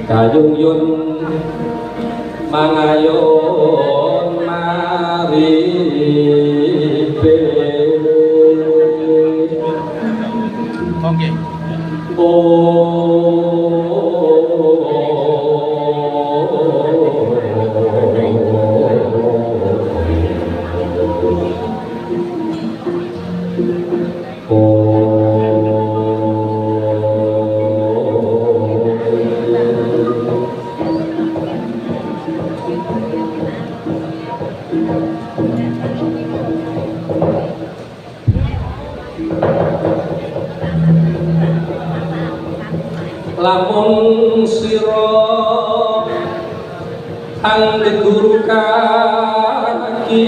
Kayung yun mangayon maripe Oke. Lamun siro ang guru kaki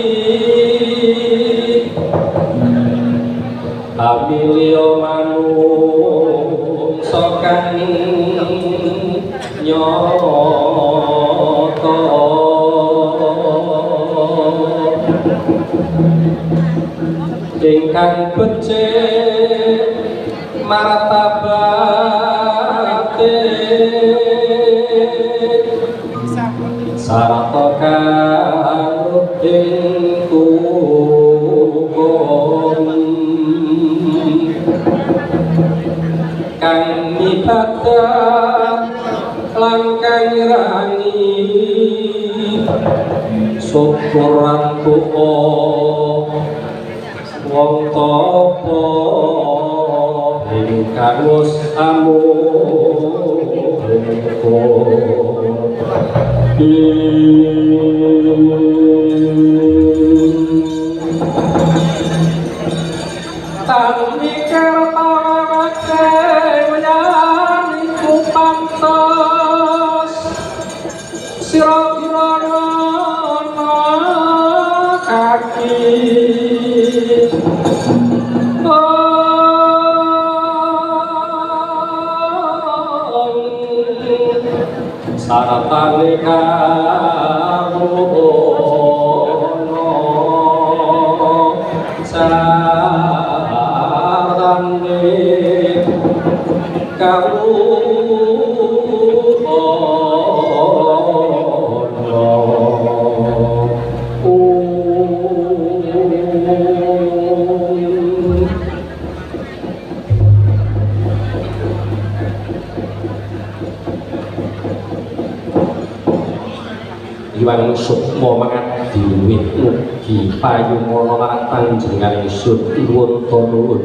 Abilio manungsa kang nyata ingkang becik martabate sarata karo ing kang ibadah lan kang rani syukuran wong tapa ingkang wis saratane kawono sarane Iwang sukma mangadi mugi payungana marang panjenengan ingsun nuwun nuwun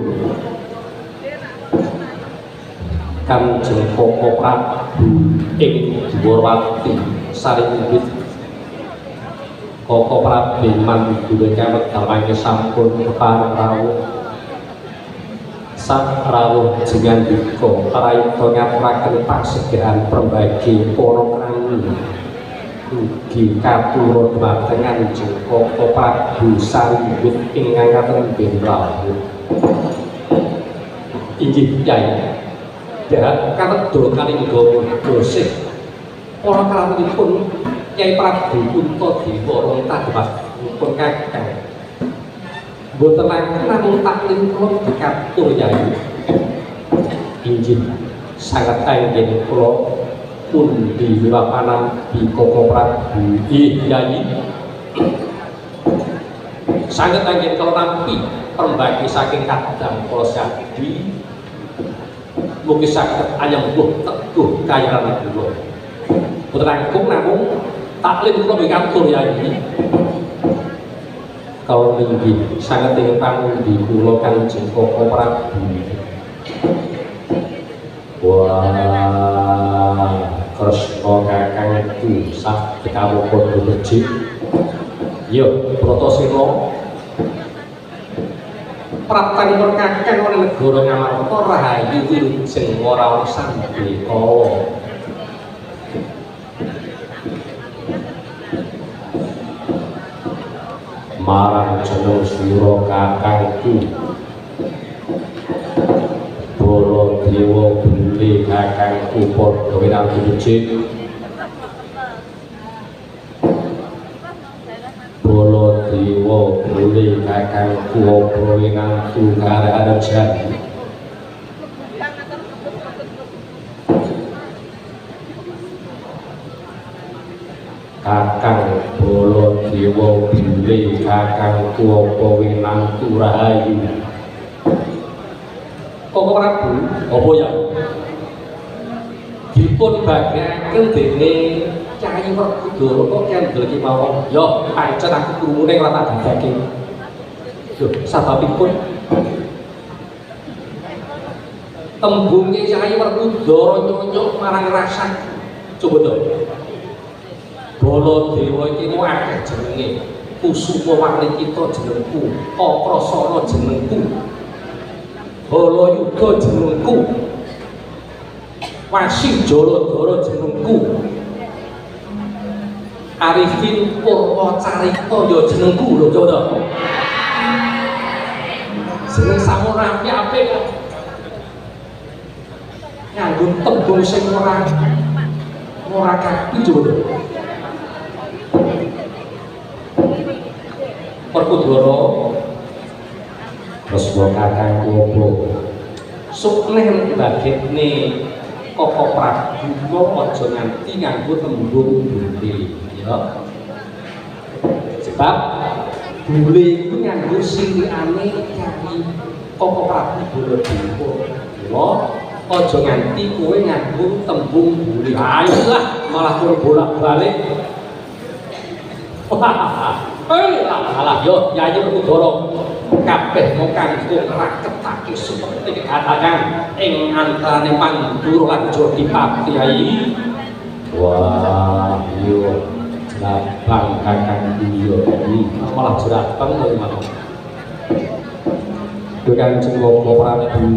Kanjeng Koko Prabu ing Dwarawati Saringwit Koko Prabu mandhule kawet damane sampun kepareng rawuh sak rawuh jengandika raita ngaturaken pasegahan prembagi para krami ugi katurut dhateng Kanjeng Koko Prabu Saringwit ingkang ngaten rawuh inggih Kyai dak karedha kalingga dosih para krawuhipun Kyai Prabu Puntadewa ronta dematipun kakang boten namung taklim kula dikatur Yai inggih sanget anggen kula pundi wiwapanan di Koko Prabu Yai sanget anggen kula nampi pembagi saking kadang kula sadi mugi saged anyembuh teguh kayaran kula boten angkung namung taklim kula dikatur Yai kalau tinggi sangat tinggi pangundi kula Kanjeng Koko Prabu. Wah, Kresna kakangku sak kamu padha becik. Yo, Bratasena. Praptanipun kakang ora negara Ngamarta rahayu wilujeng ora ana sandeka. Marang jeneng sira kakangku Baladewa bule kakangku padha winantu becik. Baladewa bule kakangku apa winantu karajan. Kakang Baladewa bule kakangku apa winantu rahayu. Koko Prabu, apa ya? Dipun bagiaken dening Kyai Werkudara kok kendel iki mawon. Ya, pancen aku krungune ora tak dadake. Lho, sababipun tembunge Kyai Werkudara nyonyok marang rasa. Coba to. Baladewa iki mau akeh jenenge. Kusuma Wali kita jenengku, Kakrasana jenengku. Balayuda jenengku, Wasih Jaladara jenengku, Arifin Purwacarita ya jenengku lho coba. Jeneng samurai apik kok. Nganggo tembung sing ora kaki coba. Werkudara Kresna kakangku apa sukneh bagekne Koko Prabu aja nganti nganggo tembung bule ya. Sebab bule iku nganggo sirikane Kyai Koko Prabu Baladewa. Aja nganti kowe nganggo tembung bule. Ayolah malah kowe bolak-balik. Alah yo Kyai Werkudara kabeh mung kanggo ngraketake seperti katakan ing antarane Pandura lan Jodipati Kyai. Wah, yo lapang kakang yo iki malah jerapang kok malah. Kanjeng Koko Prabu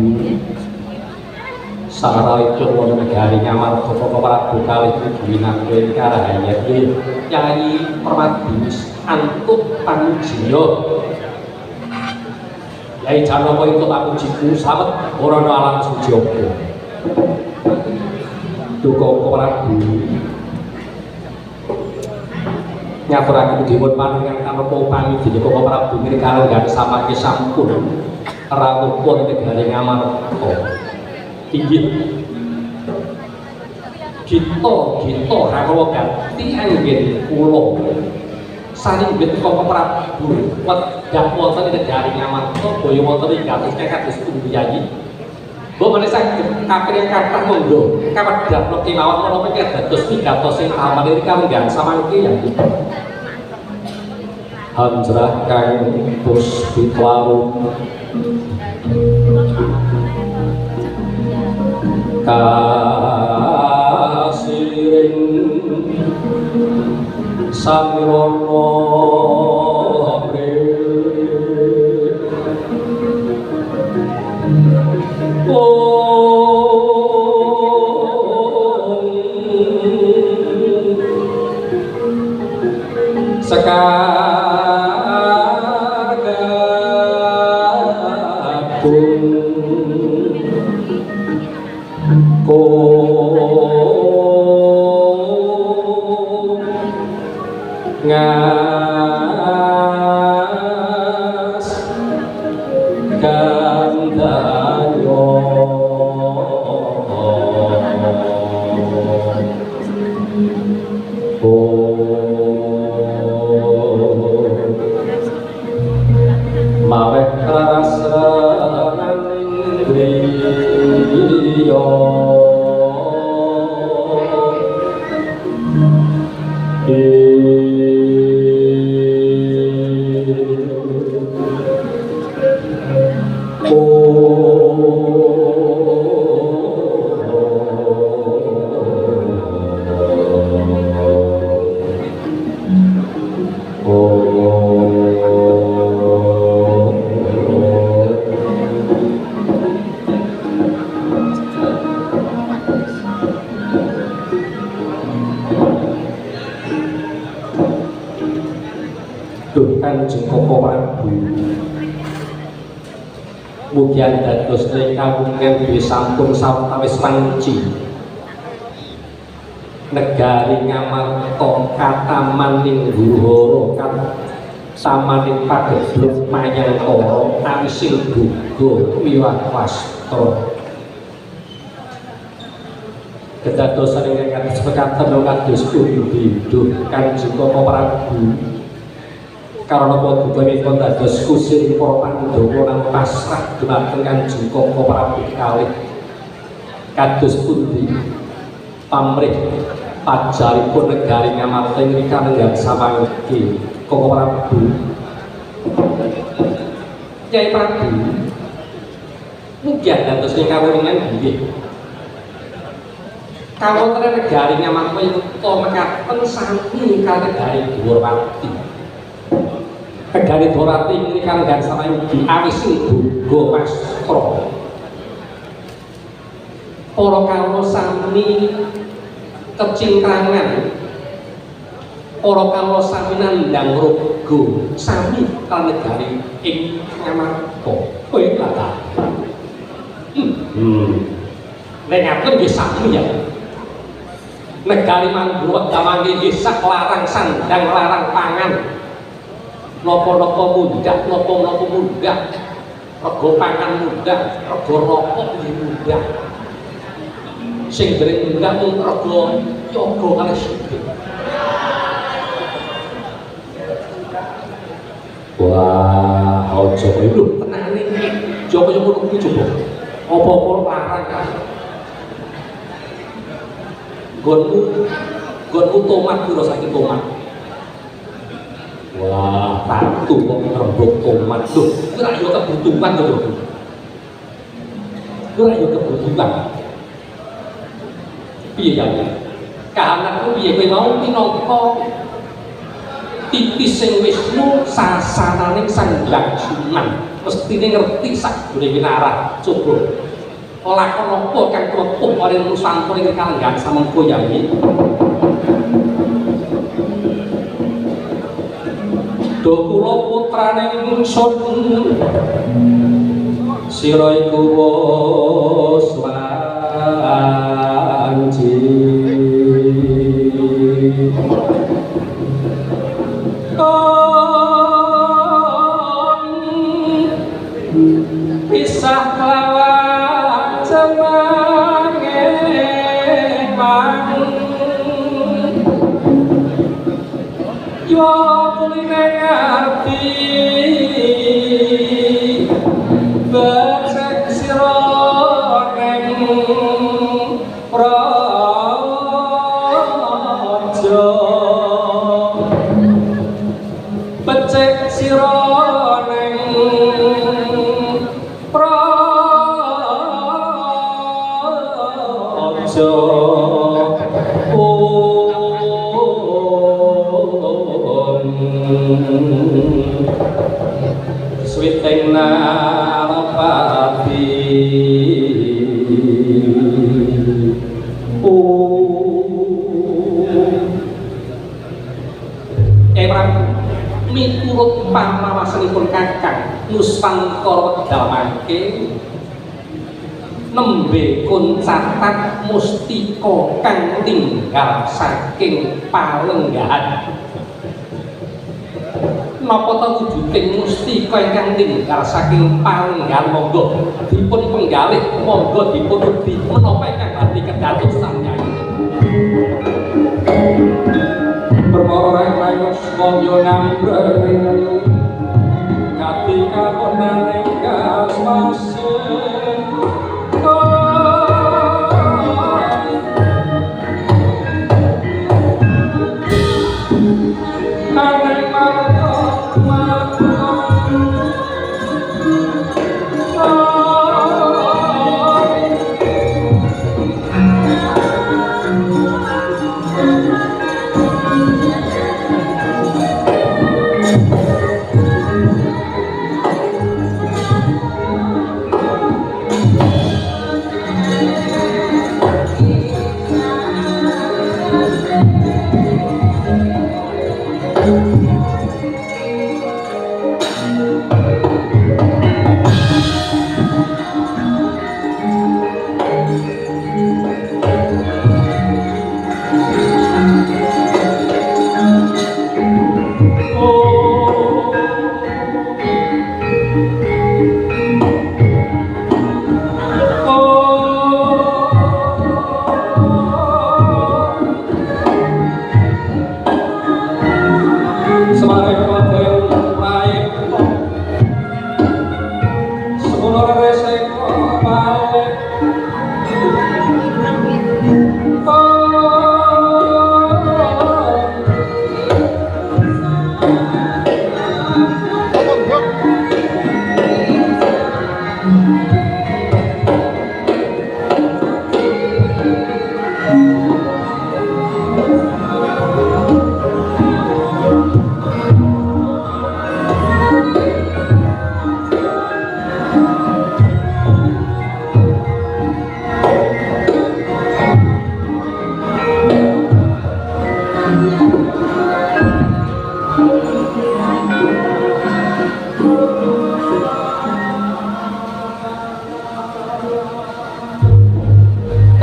saralipun wonten negari Ngamarta Koko Prabu kalih winantu karahaya Kyai Permadi antut panujiya. Kyai Janaka itu panujiku sawet ora ana alam sujaba. Duka Koko Prabu nyaturaken dipun panjenengan kanapa upami dene Koko Prabu mirikala nggak samake sampun rawuhipun negari Ngamarta. Inggih kita harwa ganti anggen kula saringgit Koko Prabu wedhah wonten ing negari Ngamarta boyo wonten ing kados kados Yayi. Mbok menawi saged kaping kathah monggo kawedhah kemawon menapa iki dados pidato sing amane kangge samangke ya. Hanjrah kang puspitwaru kasiring samirana ngas gandayo maweh rasananing griya Kanjeng Koko Prabu. Mugian dados kawungan sampun sawetawis wanci. Negari Ngamarta katamaning Guruhara kan samaning pagebluk Mayangkara awisil buga wiwastra. Kedadosan ingkang sepekaten kados pundi Kanjeng Koko Prabu. Karana punika dados kusir para Pandhawa lan pasrah dhumateng Kanjeng Koko Prabu kalih kados pundi pamrih pajaripun negari Ngamarta ing kanenggan samangke Koko Prabu. Kyai Prabu mugian dados ing kawuningan inggih kawontenan negari Ngamarta yuta mekaten sami kaliyan negari Dwarawati. Negari Dwarawati ing kanenggan samangke awisil buga wastra. Para kawula sami kecingkrangan, para kawula sami nandhang raga sami kaliyan negari ing Ngamarta. Kowe lha nek ngaten nggih sami ya. Negari Manggruwek damangke nggih sak larang sandang larang pangan. Napa-napa mundhak, napa-napa mundhak. Rega pangan mundhak, rega rokok nggih mundhak. Sing dereng mundhak mung rega yoga kalih sithik. Wah, aja lho tenane. Coba-coba kuwi coba. Apa-apa larang kan. Gonmu tomat piro saiki tomat. Wah, tatu kok rembug tomat lho. Kuwi ra yo kebutuhan to, Bro. Kuwi ra yo kebutuhan. Piye ya? Kahananku piye kowe mau minangka titis sing Wisnu sasananing Sang Laksuman. Mestine ngerti sak gune winarah. Coba lakon apa kang klepuh maring Nusantara ing kalenggan samengko Yayi. Do kula putrane ingsun sira iku wis wanci. Pisah lawan cemange mang yo kuline ati becek sira neng praja becek sira neng praja Switing Narapati miturut pamawasanipun Kakang Nuswantara wekdal mangke nembe kuncatat mustika kang tinggal saking palenggahan. Napa ta wujuding mustika ingkang tinggal saking palenggahan monggo dipun penggalih, monggo dipun ubi menapa ingkang badhe kedados Sang Nyai. Permara rayos monggo nambreng katika konaring kasmasen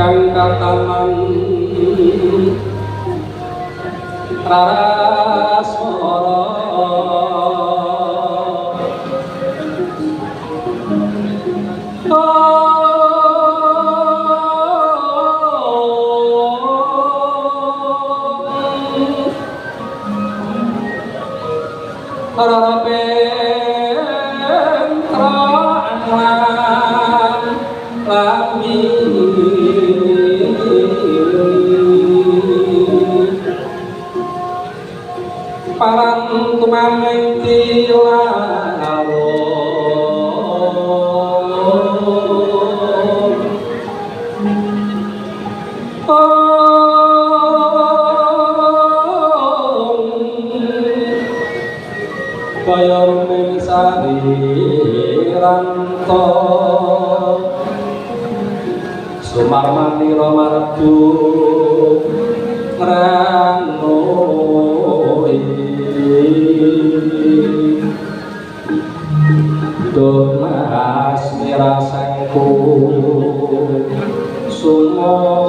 kang kataman rarasmara parang tumameng tilaro kaya rumeng sariranto sumarmani romardu ngrangoi Duh mas mirasangku sumo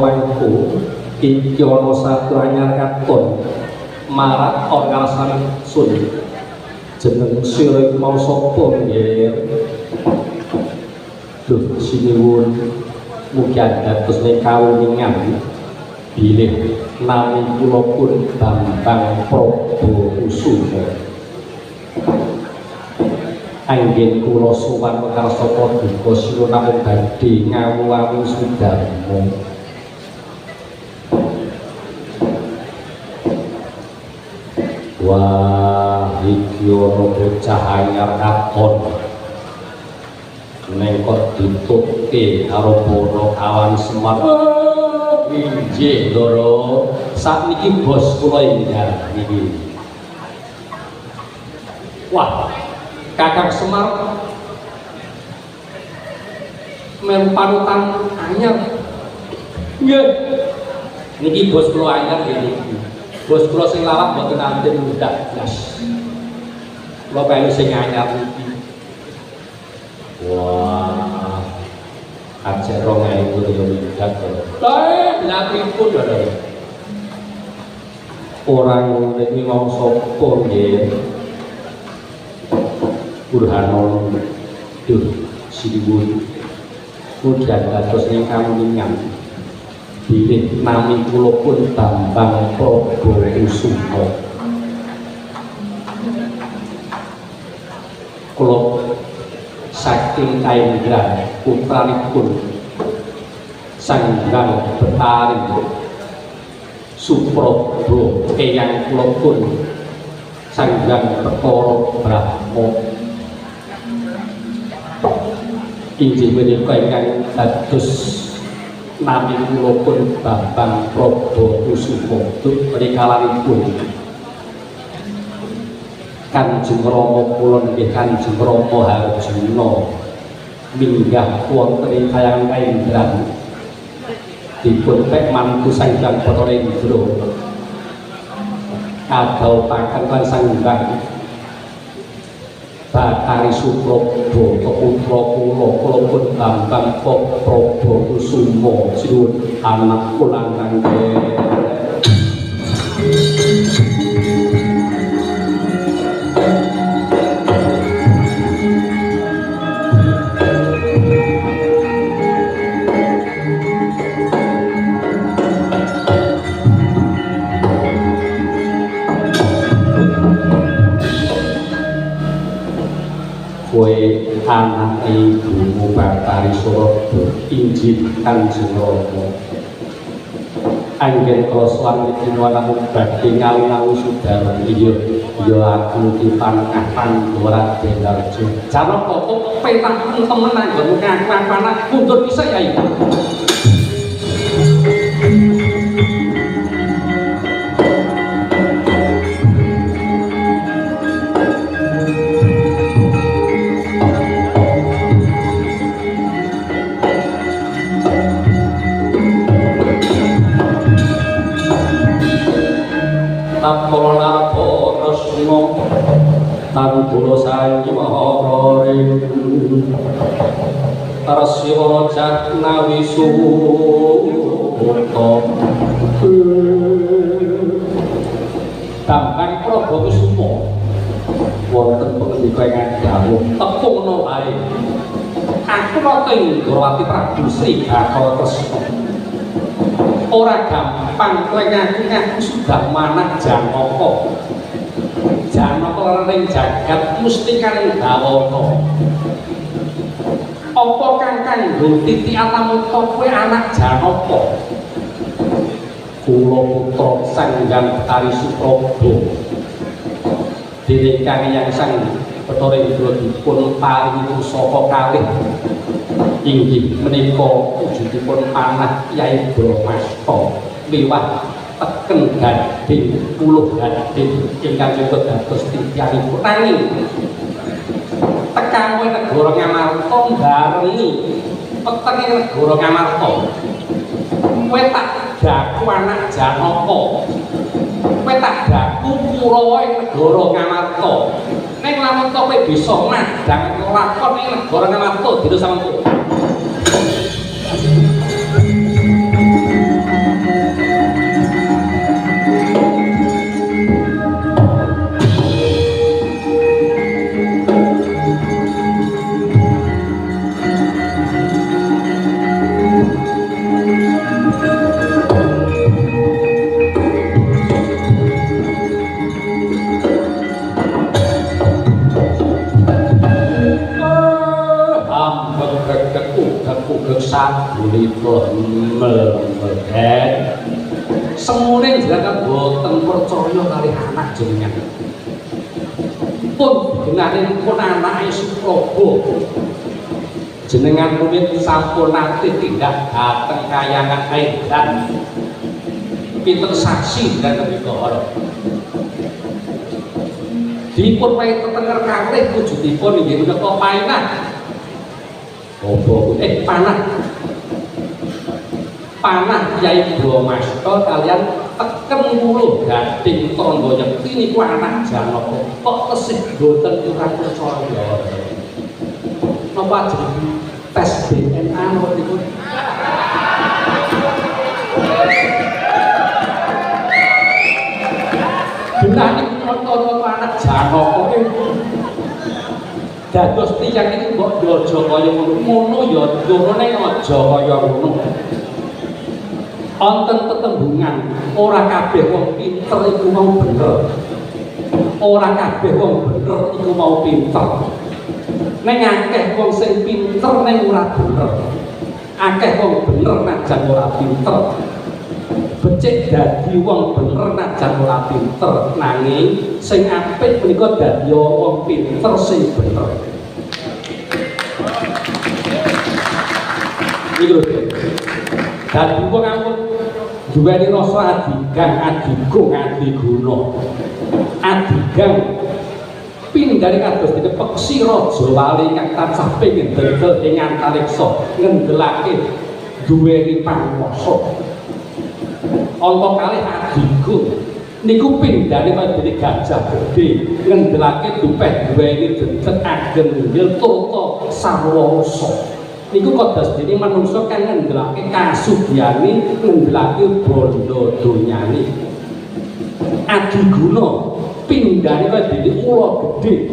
mangku iki ana satu anyar katon marak ora ngarasani sun jeneng sira mau sapa nggih duh sinuwun mugi dados ning kawuningan bilih nami kula pun Bambang Prabakusuma anggen kula sowan makarsa paduka sira namung badhe ngawu-awu sudarma wah iki ana bocah anyar katon neng kok ditutuke karo bono awan semar injih loro sakniki bos kula enggal niki wah Kakang Semar melu panutan anyar nggih niki bos kula anyar niki bos kula sing lawak mboten nanti mudak blas kula perlu sing anyar niki wah ajak 2000 yo mudak lha pripun yo orang niki mau sapa nggih Burhanon duh sinuwun mudah dados ning kamuningan bilih nami kula pun Bambang Prabakusuma kula saking kaindra putranipun Sanggang Betari Suprabo eyang kula pun Sanggang Perkara Brahma inggih menika ingkang dados nami kula pun Bambang Prabakusuma rikalanipun Kanjeng Rama kula nggih Kanjeng Rama Harjuna minggah wonten ing Hayang Kaindran dipun pek mantu Sanggang Batarendra kadhautaken lan Sanggang Batari Suprabo keputra kula pun Bambang Prabakusuma sinuwun anak kula nggih anak ibu Batari Surabaya injil Kanjeng Rama anggen kula sowan iki namung badhe ngawi-awi sudara iya aku dipangah panggoran Benarjo Janaka kok petang temen anggon ngaku-ngaku mundur bisa ya ibu tapol narko resno tan kula sayara ring Rasya Jatnawi Suta Dampang Prabu Kusuma wonten pangendika ingkang dawuh tepungna wae aku rata Indrawati Prabu Sri Bathara Kresna ora gampang kowe ngaku sudah manah Janaka ring jagat mesti karing dawana apa kang kanggo titi alamuta kowe anak Janaka kula putra Sanggang Betari Supraba dene kang yang sang Bathara Indra dipun paringi pusaka kalih inggih menika wujudipun panah Kyai Bramasta liwat teken gading puluh gading ingkang juga dados titianipun nanging tekan kowe negara Ngamarta barengi petenge negara Ngamarta kowe tak daku anak Janaka kowe tak daku Kurawa ing negara Ngamarta ning lamun kowe bisa madhang lakon ing negara Ngamarta dina samengko sadulipun mlebet semune jenengan boten percaya kali anak jenengan pun genahipun anake Supraba jenengan rumit sampun nate tindak dhateng kayangan Aedan pinten saksi dan menika dipun wae tetenger kalih wujudipun inggih menika painah panah Kyai Bramasta kalian teken puluh gading tandha yekti niku anak Janaka kok tesih boten kurang percaya napa jeneng tes DNA niku benar niku anak Janaka dados tiyang iki mbok aja kaya ngono ya durune aja kaya ngono wonten tetembungan ora kabeh wong pinter iku mau bener ora kabeh wong bener iku mau pinter ning akeh wong sing pinter ning ora bener akeh wong bener najan ora pinter becik dadi wong bener najan ora pinter nanging sing apik menika dadi wong pinter sing bener iki lho dadi wong ampun duweni rasa adigang adigung adiguna adigang pindhane kados dipek si raja wali kang tansah pengin dendel ing antariksa ngendelake duweni panguwasa angka kalih adigung niku pindhane madene gajah gedhe ngendelake dupeh duweni dendel ageng nggil turta sarwasa niku kados dene manungsa kang ngendelake kasugiyane ngendelake bondo donyane adiguna pindhane madene ula gedhe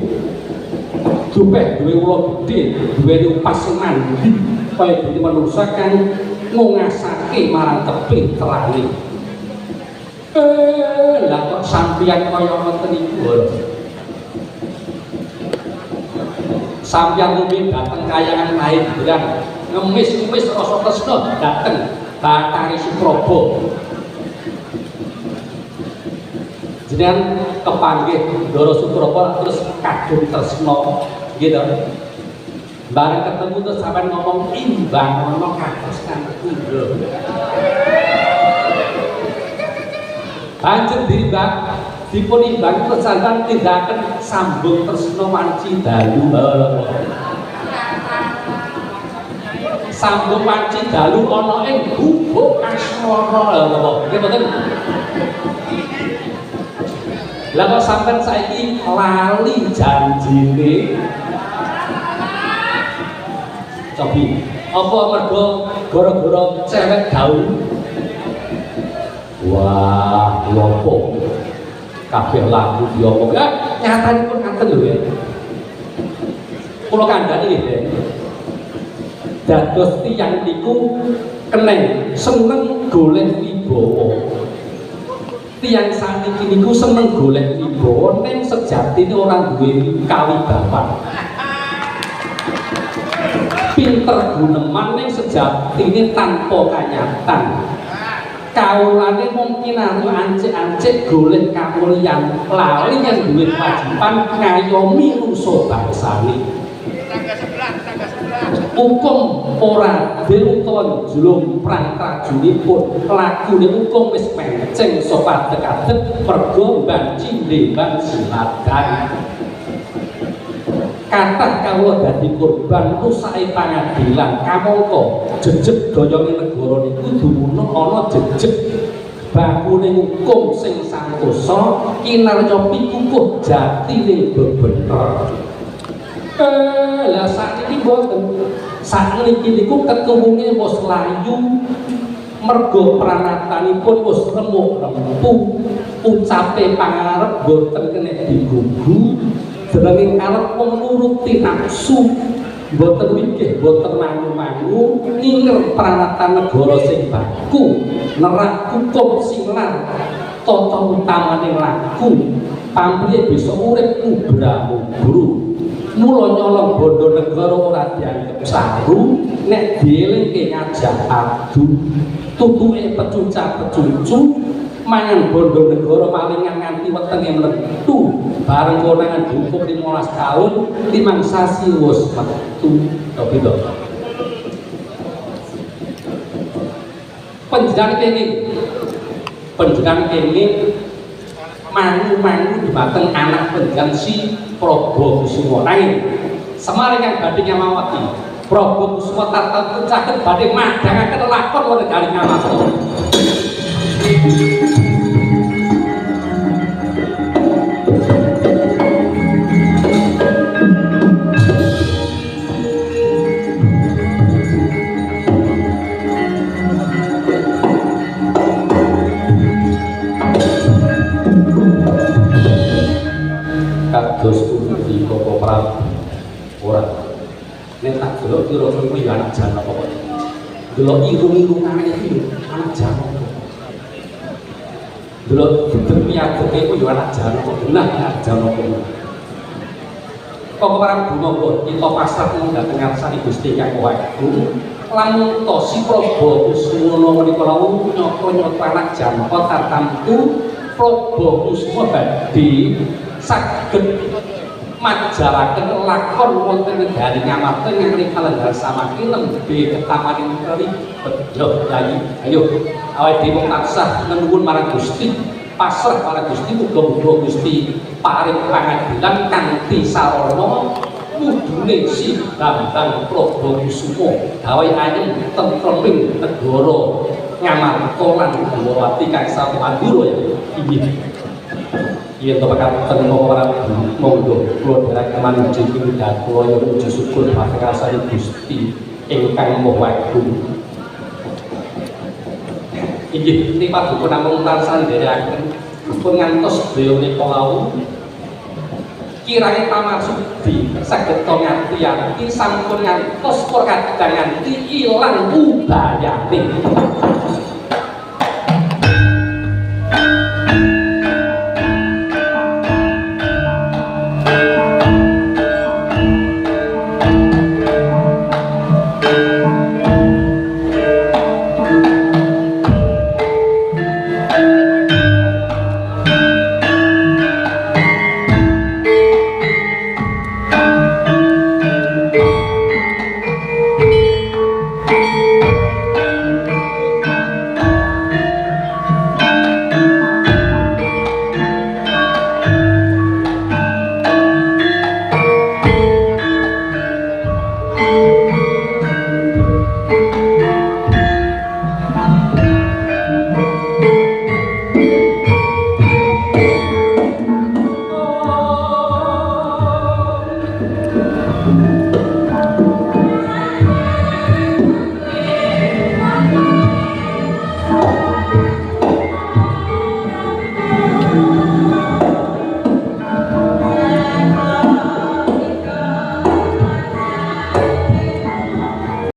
dupeh duwe ula gedhe duweni upasenan kaya dene manungsa kang ngungasake marang kepinterane lah kok sampeyan kaya ngoten niku sampeyan rumiyin dateng kayangan Aedan ngemis-ngemis rasa tresna dateng Bathari Supraba jenengan kepanggih Ndara Supraba terus kadung tresna gitu bareng ketemu terus sampeyan ngomong imbang ana kados kang kula banjur dipun imbang terus tindakan sambung tresna wanci dalu sambung wanci dalu ana ing gubuk asmara lho nggih mboten Lah kok sampean saiki lali janjine? Cobi, apa mergo gara-gara cewek gaul? Wah, lopo. Kabeh lagu diomong. Ya, nyatanipun ngaten lho ya. Kula kandhani nggih, dados tiyang niku keneng seneng golek wibawa. Tiyang saniki niku seneng golek wibawa ning sejatine ora duwe kawibawan. Pinter guneman ning sejatine tanpa kanyatan. Kaulane mungkin ancik-ancik golek kamulyan lali yang duwe kewajiban ngayomi rusa bangsane. Hukum ora diuton julung prang prajunipun lakune hukum wis penceng sopat dekadet mergo banci ndembang siladan. Kathah kawula dadi korban rusake pangadilan kamangka jejeg doyone negara niku dumunung ana jejeg bakune hukum sing santosa kinarya pikukuh jati ning bebener. Lah sakniki mboten. Sakniki niku ketuwunge wis layu mergo pranatanipun wis remuk-rempuh ucape pangarep boten kena digugu. Jenenge arep nuruti nafsu boten wigih boten mangu-mangu ninger pranatan negara sing baku nerak hukum sinar tata utamane laku pamrih bisa urip mubrah-mubruh mula nyolong bondo negara ora dianggep saru nek dielingke ngajak adu tutuke pecucah-pecucu mangan bondo negara malingan nganti wetenge mlebu bareng konangan hukum 15 tahun 5 sasi wis metu tapi to panjenengan kenging mangu-mangu dumateng anak panjenengan si Prabu Kusuma nanging Semar ingkang badhe nyamawati Prabu Kusuma tartamtu caket badhe madangaken lakon wonten Garing Ngamarta. Kados pundi Bapak Prabu ora nek tak delok kira-kira kuwi anak Janaka kok delok irung-irungane iki anak Janaka delok demiadeke kuwi anak Janaka benar anak Janaka Bapak Prabu monggo kita pasrah dhateng ngarsane Gusti Kang Wagu lan tosi Prabu Kusuma menika lawuh nyata anak Janaka tartamtu Prabu Kusuma badhe saged majaraken lakon wonten Garing Ngamarta ingkang kalenggar samangke nembe ketamaning ribet yo yayi ayo awake dhewe tansah nuwun marang Gusti pasrah marang Gusti muga-muga Gusti paring pangadilan kanthi sarana mudune si Bambang Prabu Kusuma gawe ayem tentreming negara Ngamarta lan Gawawati kang samadura ya inggih. Iya to pakaten para monggo kula derek manuju pindhat kula nyuwun syukur pakarasane Gusti ingkang Maha Agung. Inggih tipatipun namung tansah nderekaken pun ngantos beliau menika wau kirane pamarsudi saged to nganti sampun ngantos ora kadang nganti ilang ubayane.